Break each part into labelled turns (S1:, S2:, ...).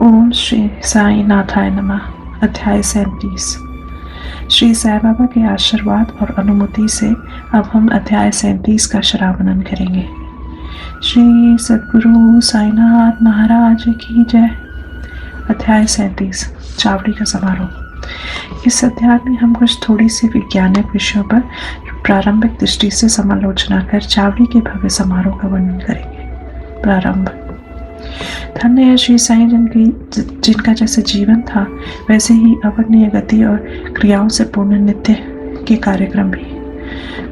S1: ओम श्री साई नाथाय नमः। अध्याय 37। श्री साई बाबा के आशीर्वाद और अनुमति से अब हम अध्याय 37 का श्रवण करेंगे। श्री सद्गुरु साईनाथ महाराज की जय। अध्याय 37, चावड़ी का समारोह। इस अध्याय में हम कुछ थोड़ी सी वैज्ञानिक विषयों पर प्रारंभिक दृष्टि से समालोचना कर चावड़ी के भव्य समारोह का वर्णन करेंगे। प्रारंभ। धन्य है श्री साईं जिनका जैसे जीवन था वैसे ही अवर्णनीय गति और क्रियाओं से पूर्ण नित्य के कार्यक्रम भी।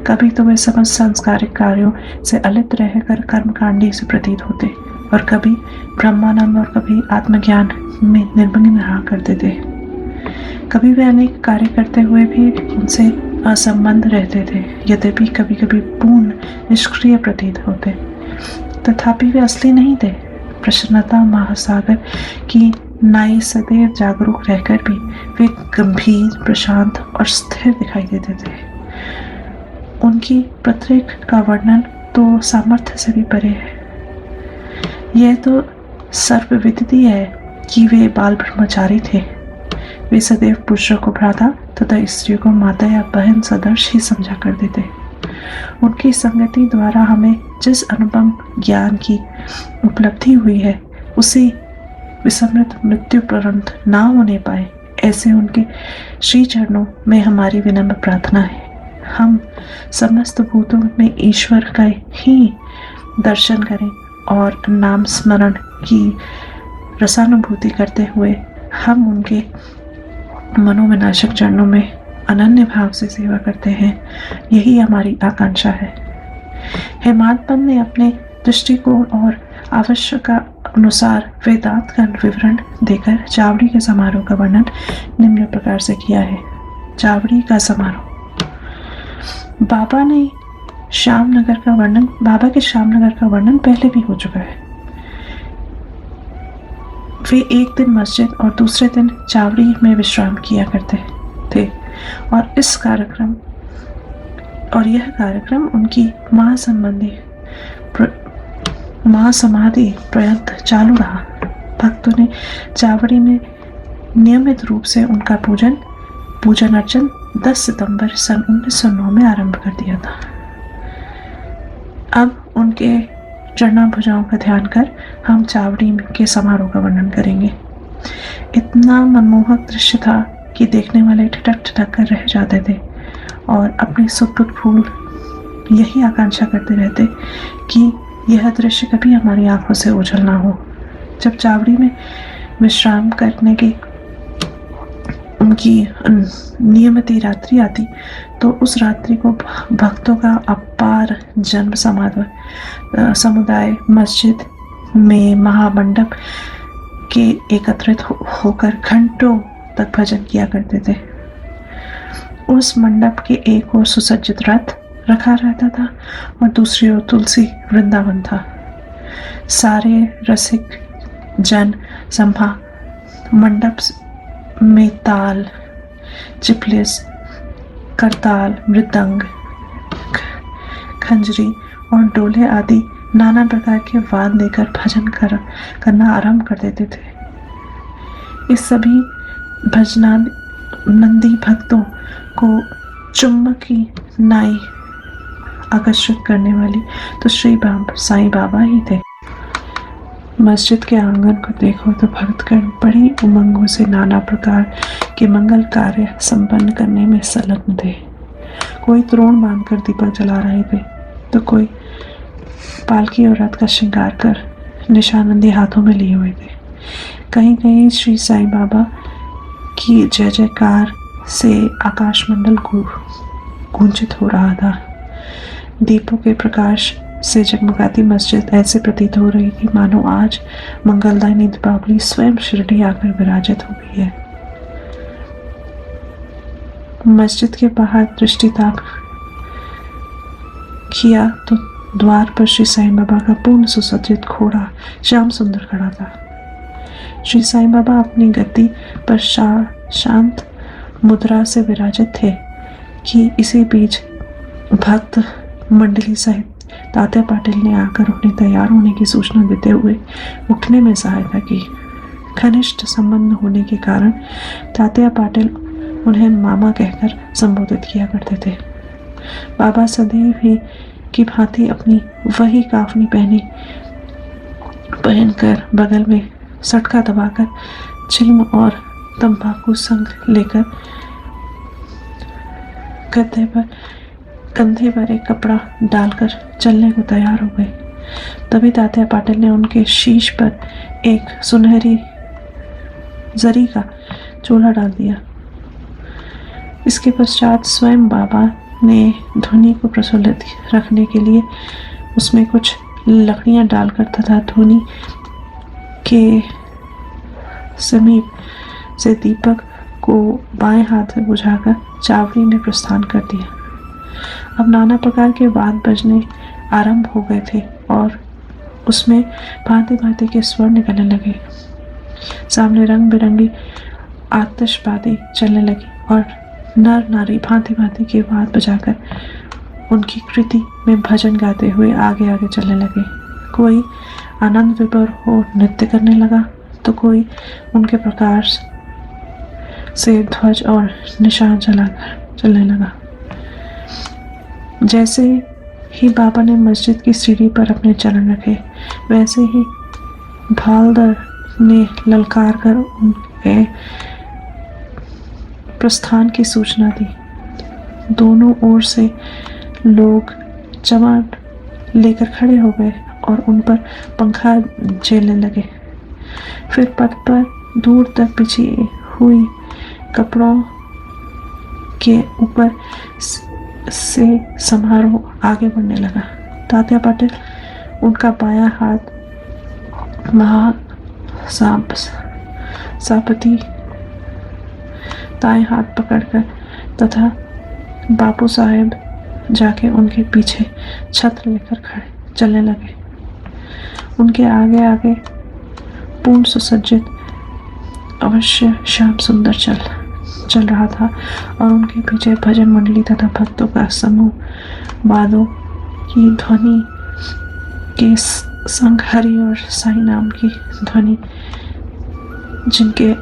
S1: कभी तो वे समस्त सांस्कारिक कार्यों से अलिप्त रहकर कर्मकांडी से प्रतीत होते और कभी ब्रह्मानंद और कभी आत्मज्ञान में निर्मग्न रहा करते थे। कभी वे अनेक कार्य करते हुए भी उनसे असंबद्ध रहते थे, यद्यपि कभी कभी पूर्ण निष्क्रिय प्रतीत होते। तथापि वे असली नहीं थे। प्रसन्नता महासागर की नाई सदैव जागरूक रहकर भी वे गंभीर, प्रशांत और स्थिर दिखाई देते थे। उनकी प्रत्येक का वर्णन तो सामर्थ्य से भी परे है। यह तो सर्वविदित है कि वे बाल ब्रह्मचारी थे। वे सदैव पुरुषों को भ्राता तथा स्त्रियों को माता या बहन सदर्श ही समझा करते थे। उनकी संगति द्वारा हमें जिस अनुपम ज्ञान की उपलब्धि हुई है उसी विस्मृत मृत्यु पर्यंत ना होने पाए, ऐसे उनके श्री चरणों में हमारी विनम्र प्रार्थना है। हम समस्त भूतों में ईश्वर का ही दर्शन करें और नाम स्मरण की रसानुभूति करते हुए हम उनके मनोविनाशक चरणों में अनन्य भाव से सेवा करते हैं। यही हमारी आकांक्षा है। हेमाडपंत ने अपने दृष्टिकोण और आवश्यकता अनुसार वेदांत का विवरण देकर चावड़ी के समारोह का वर्णन निम्न प्रकार से किया है। चावड़ी का समारोह। बाबा के श्यामनगर का वर्णन पहले भी हो चुका है। वे एक दिन मस्जिद और दूसरे दिन चावड़ी में विश्राम किया करते थे और यह कार्यक्रम उनकी महासमाधि पर्यंत चालू रहा। भक्तों ने चावड़ी में नियमित रूप से उनका पूजन अर्चन 10 सितंबर सन 1909 में आरंभ कर दिया था। अब उनके चरणाभुजाओं का ध्यान कर हम चावड़ी के समारोह का वर्णन करेंगे। इतना मनमोहक दृश्य था कि देखने वाले ठिठक ठिठक कर रह जाते थे और अपनी सुख फूल यही आकांक्षा करते रहते कि यह दृश्य कभी हमारी आंखों से ओझल ना हो। जब चावड़ी में विश्राम करने की उनकी नियमित रात्रि आती तो उस रात्रि को भक्तों का अपार जन्म समुदाय मस्जिद में महामंडप के एकत्रित होकर घंटों तक भजन किया करते थे। उस मंडप के एक ओर सुसज्जित रथ रखा रहता था और दूसरी ओर तुलसी वृंदावन था। सारे रसिक जन सभा मंडप में ताल, चिपलिस, करताल, मृदंग, खंजरी और डोले आदि नाना प्रकार के वाद्य लेकर भजन करना आरंभ कर देते थे। इस सभी भजनानंदी भक्तों को चुंबकी नाई आकर्षित करने वाली तो श्री साईं बाबा ही थे। मस्जिद के आंगन को देखो तो भक्तगण बड़ी उमंगों से नाना प्रकार के मंगल कार्य संपन्न करने में संलग्न थे। कोई तोरण बांधकर दीपक जला रहे थे तो कोई पालकी और रथ का श्रृंगार कर निशानंदी हाथों में लिए हुए थे। कहीं कहीं श्री साईं बाबा की जय जयकार से आकाशमंडल गूंजित हो रहा था। दीपों के प्रकाश से जगमगाती मस्जिद ऐसे प्रतीत हो रही थी मानो आज मंगलदायिनी दीपावली स्वयं शिरडी आकर विराजित हो गई है। मस्जिद के बाहर दृष्टिताप किया तो द्वार पर श्री साईं बाबा का पूर्ण सुसज्जित घोड़ा श्याम सुंदर खड़ा था। श्री साईं बाबा अपनी गद्दी पर शांत मुद्रा से विराजित थे कि इसी बीच भक्त मंडली सहित तात्या पाटिल ने आकर उन्हें तैयार होने की सूचना देते हुए उठने में सहायता की। घनिष्ठ संबंध होने के कारण तात्या पाटिल उन्हें मामा कहकर संबोधित किया करते थे। बाबा सदैव ही की भांति अपनी वही काफनी पहनकर बगल में सटका दबाकर चिल्म और तंबाकू संग लेकर कंधे पर एक कपड़ा डालकर चलने को तैयार हो गए। तभी तात्या पाटिल ने उनके शीश पर एक सुनहरी जरी का चोला डाल दिया। इसके पश्चात स्वयं बाबा ने धुनी को प्रज्वलित रखने के लिए उसमें कुछ लकड़ियां डालकर तथा धुनी के समीप से दीपक को बाएं हाथ में बुझाकर चावड़ी में प्रस्थान कर दिया। अब नाना प्रकार के वाद्य बजने आरंभ हो गए थे और उसमें भांति भांति के स्वर निकलने लगे। सामने रंग बिरंगी आतिशबाजी चलने लगी और नर नारी भांति भांति के वाद्य बजाकर उनकी कृति में भजन गाते हुए आगे आगे चलने लगे। कोई आनंद विभोर हो नृत्य करने लगा तो कोई उनके प्रकाश से ध्वज और निशान चलाकर चलने लगा। जैसे ही बाबा ने मस्जिद की सीढ़ी पर अपने चरण रखे वैसे ही भालदर ने ललकार कर उनके प्रस्थान की सूचना दी। दोनों ओर से लोग चमड़ लेकर खड़े हो गए और उन पर पंखा झेलने लगे। फिर पथ पर दूर तक बिछी हुई कपड़ों के ऊपर से समारोह आगे बढ़ने लगा। तात्या पाटिल उनका बायां हाथ सापती दाएं हाथ पकड़कर तथा बापू साहेब जाके उनके पीछे छत्र लेकर खड़े चलने लगे। उनके आगे आगे पूर्ण सुसज्जित अवश्य श्याम सुंदर चल रहा था और उनके पीछे भजन मंडली तथा भक्तों का समूह वादों की ध्वनि के संग हरि और साई नाम की ध्वनि जिनसे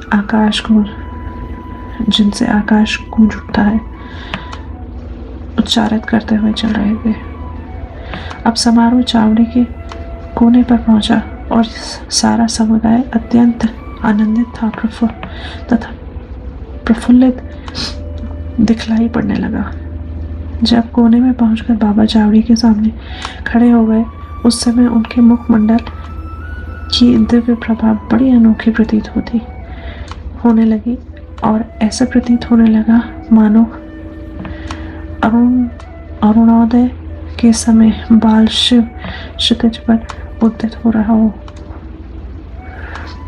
S1: आकाश गूंज उठता है उच्चारित करते हुए चल रहे थे। अब समारोह चावड़ी के कोने पर पहुंचा और सारा समुदाय अत्यंत आनंदित था तथा प्रफुल्लित दिखलाई पड़ने लगा। जब कोने में पहुंचकर बाबा चावड़ी के सामने खड़े हो गए उस समय उनके मुखमंडल की दिव्य प्रभा बड़ी अनोखी प्रतीत होने लगी और ऐसा प्रतीत होने लगा मानो अरुणोदय के समय बाल शिव क्षितिज पर उदित हो रहा हो।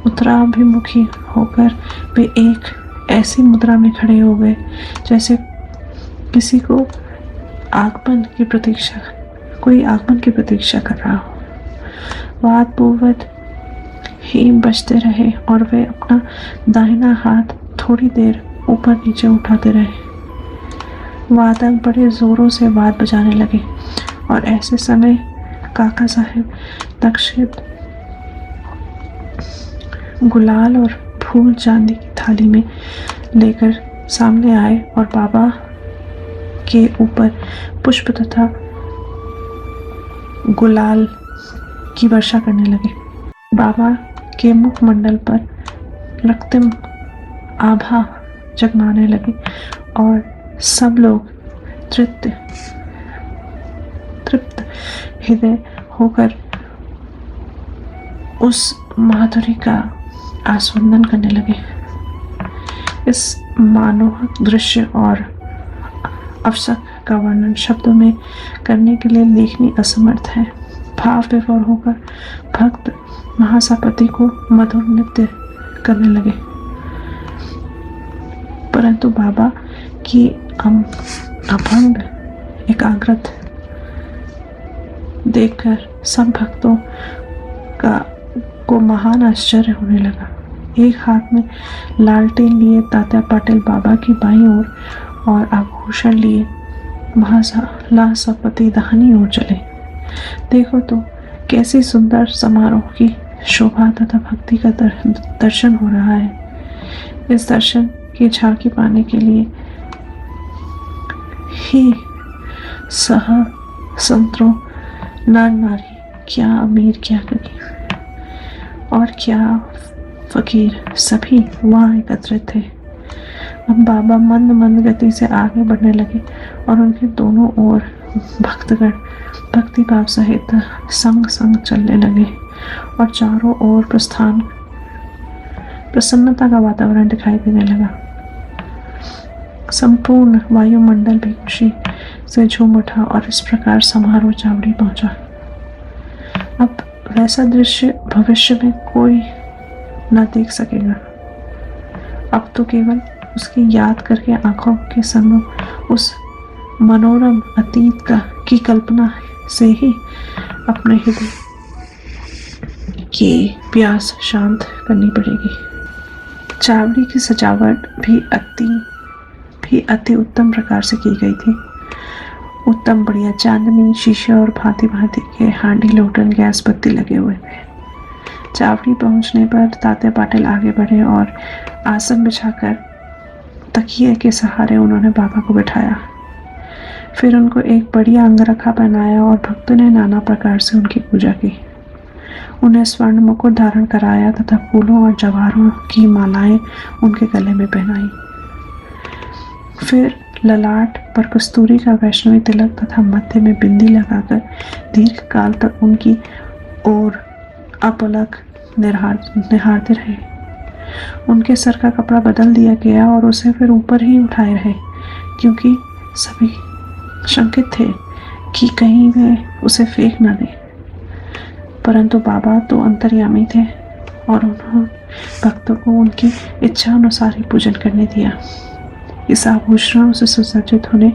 S1: उत्तराभिमुखी होकर वे एक ऐसी मुद्रा में खड़े हो गए जैसे कोई आगमन की प्रतीक्षा कर रहा हो। वाद पूर्वत ही बजते रहे और वे अपना दाहिना हाथ थोड़ी देर ऊपर नीचे उठाते रहे। वादक बड़े जोरों से वाद बजाने लगे और ऐसे समय काका साहेब दक्षिण गुलाल और फूल चांदी की थाली में लेकर सामने आए और बाबा के ऊपर पुष्प तथा गुलाल की वर्षा करने लगे। बाबा के मुखमंडल पर रक्तिम आभा जगमाने लगी और सब लोग तृप्त हृदय होकर उस माधुरी का आस्वादन करने लगे। इस मनोहर दृश्य और अवसर का वर्णन शब्दों में करने के लिए लेखनी असमर्थ है। भाव विभोर होकर भक्त महासपति को मधुर नृत्य करने लगे, परंतु बाबा की अभंग एकाग्रता देखकर सब भक्तों को महान आश्चर्य होने लगा। एक हाथ में लालटेन लिए तात्या पाटिल बाबा की बाईं ओर और आभूषण लिए महासपति दाहिनी ओर चले। देखो तो कैसी सुंदर समारोह की शोभा तथा भक्ति का दर्शन हो रहा है। इस दर्शन की झांकी पाने के लिए ही संतों, नर नारी, क्या अमीर क्या गरीब और क्या फकीर, सभी वहां एकत्रित थे। अब बाबा मंद मंद गति से आगे बढ़ने लगे और उनके दोनों ओर भक्तगण भक्ति भाव सहित संग संग चलने लगे और चारों ओर प्रसन्नता का वातावरण दिखाई देने लगा। संपूर्ण वायुमंडल भी खुशी से झूम उठा और इस प्रकार समारोह चावड़ी पहुंचा। अब वैसा दृश्य भविष्य में कोई न देख सकेगा। अब तो केवल उसकी याद करके आंखों के सम्मुख उस मनोरम अतीत की कल्पना से ही अपने हृदय की प्यास शांत करनी पड़ेगी। चावड़ी की सजावट भी अति उत्तम प्रकार से की गई थी। उत्तम बढ़िया चांदनी, शीशे और भांति भांति के हांडी, लोटन, गैस बत्ती लगे हुए थे। चावड़ी पहुंचने पर तात्या पाटिल आगे बढ़े और आसन बिछाकर तकिए के सहारे उन्होंने बाबा को बिठाया। फिर उनको एक बढ़िया अंगरखा पहनाया और भक्तों ने नाना प्रकार से उनकी पूजा की। उन्हें स्वर्ण मुकुट धारण कराया तथा फूलों और जवाहरों की मालाएं उनके गले में पहनाई। फिर ललाट पर कस्तूरी का वैष्णवी तिलक तथा मध्य में बिंदी लगाकर दीर्घ काल तक उनकी ओर अपलक निहारते रहे। उनके सर का कपड़ा बदल दिया गया और उसे फिर ऊपर ही उठाए रहे, क्योंकि सभी शंकित थे कि कहीं वे उसे फेंक न दें। परंतु बाबा तो अंतर्यामी थे और उन्होंने भक्तों को उनकी इच्छा अनुसार ही पूजन करने दिया। इस आभूषणों से सुसज्जित होने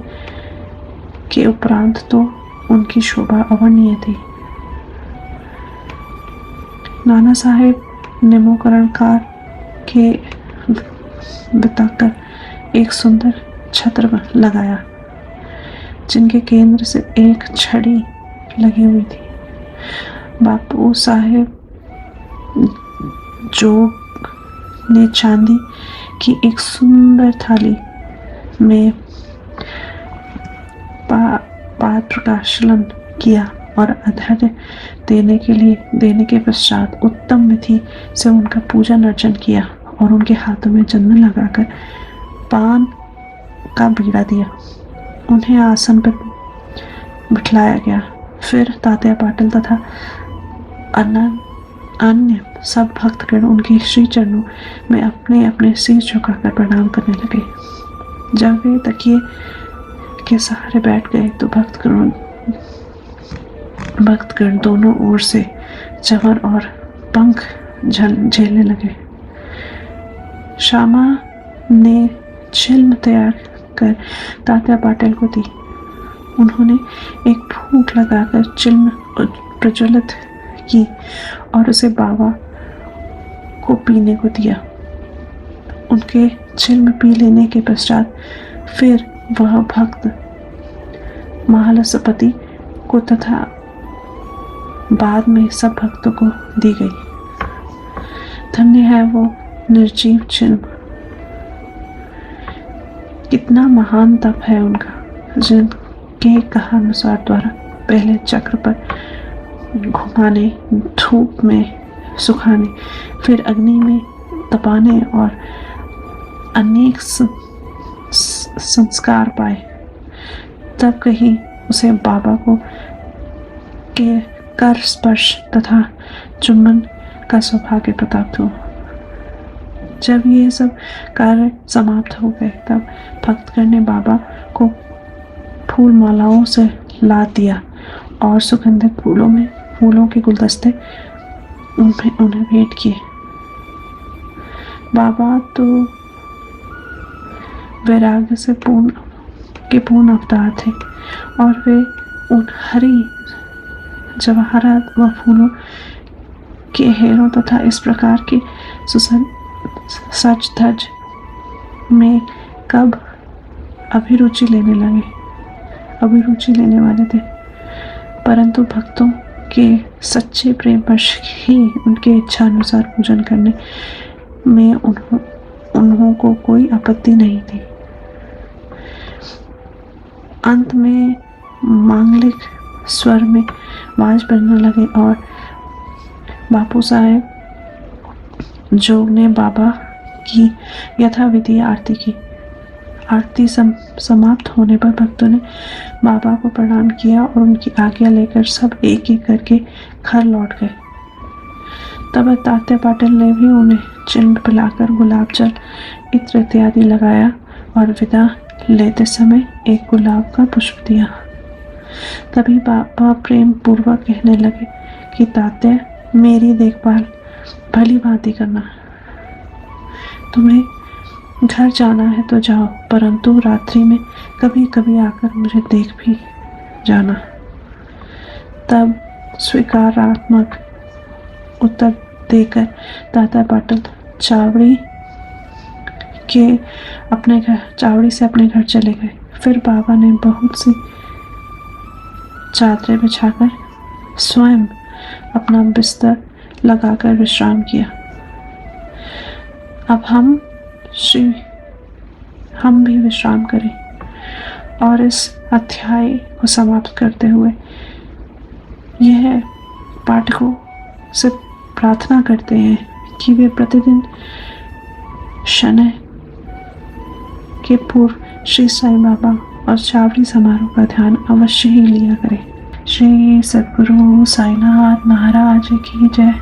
S1: के उपरांत तो उनकी शोभा अवर्णनीय थी। नाना साहेब निमोकरणकार के बताकर एक सुंदर छत्र लगाया, जिनके केंद्र से एक छड़ी लगी हुई थी। बापू साहेब जोग ने चांदी की एक सुंदर थाली में पात्र का शलन किया और अर्घ्य देने के पश्चात उत्तम विधि से उनका पूजन अर्चन किया और उनके हाथों में चंदन लगाकर पान का बीड़ा दिया। उन्हें आसन पर बिठाया गया। फिर तात्या पाटिल तथा अन्य सब भक्तगण उनके श्री चरणों में अपने अपने सिर झुकाकर प्रणाम करने लगे। जब वे तकिए के सहारे बैठ गए तो भक्तगण दोनों ओर से चमर और पंख झेलने लगे। श्यामा ने छिल्म तैयार कर तात्या पाटिल को दी। उन्होंने एक फूंक लगाकर चिल्म प्रज्वलित की और उसे बाबा को पीने को दिया। उनके चिल्म पी लेने के पश्चात फिर वह भक्त महालसपति को तथा बाद में सब भक्तों को दी गई। धन्य है वो निर्जीव चिल्म, कितना महान तप है उनका, जिनके कहानुसार द्वारा पहले चक्र पर घुमाने, धूप में सुखाने, फिर अग्नि में तपाने और अनेक संस्कार पाए, तब कहीं उसे बाबा को के कर स्पर्श तथा चुम्बन का सौभाग्य प्राप्त हुआ। जब ये सब कार्य समाप्त हो गए तब भक्तगण ने बाबा को फूल मालाओं से लाद दिया और सुगंधित फूलों के गुलदस्ते उन्हें भेंट किए। बाबा तो वैराग्य से पूर्ण अवतार थे और वे उन हरी जवाहरात व फूलों के हेरों तथा इस प्रकार की सच धज में कब अभिरुचि लेने वाले थे। परंतु भक्तों के सच्चे प्रेम वश ही उनके इच्छा अनुसार पूजन करने में उन्हों को कोई आपत्ति नहीं थी। अंत में मांगलिक स्वर में आवाज बजने लगे और बापू साहेब जोग ने बाबा की यथाविधि आरती की। आरती समाप्त होने पर भक्तों ने बाबा को प्रणाम किया और उनकी आज्ञा लेकर सब एक एक करके घर लौट गए। तब तात्या पाटिल ने भी उन्हें चिन्ह पिलाकर गुलाब जल इत्र इत्यादि लगाया और विदा लेते समय एक गुलाब का पुष्प दिया। तभी बाबा प्रेम पूर्वक कहने लगे कि तात्या, मेरी देखभाल भली भांति करना। तुम्हें घर जाना है तो जाओ, परंतु रात्रि में कभी कभी आकर मुझे देख भी जाना। तब स्वीकारात्मक उत्तर देकर तात्या पाटिल चावड़ी से अपने घर चले गए। फिर बाबा ने बहुत सी चादरें बिछाकर स्वयं अपना बिस्तर लगाकर विश्राम किया। अब हम भी विश्राम करें और इस अध्याय को समाप्त करते हुए यह पाठकों से प्रार्थना करते हैं कि वे प्रतिदिन शनय के पूर्व श्री साईं बाबा और चावड़ी समारोह का ध्यान अवश्य ही लिया करें। श्री सद्गुरु साईनाथ महाराज की जय।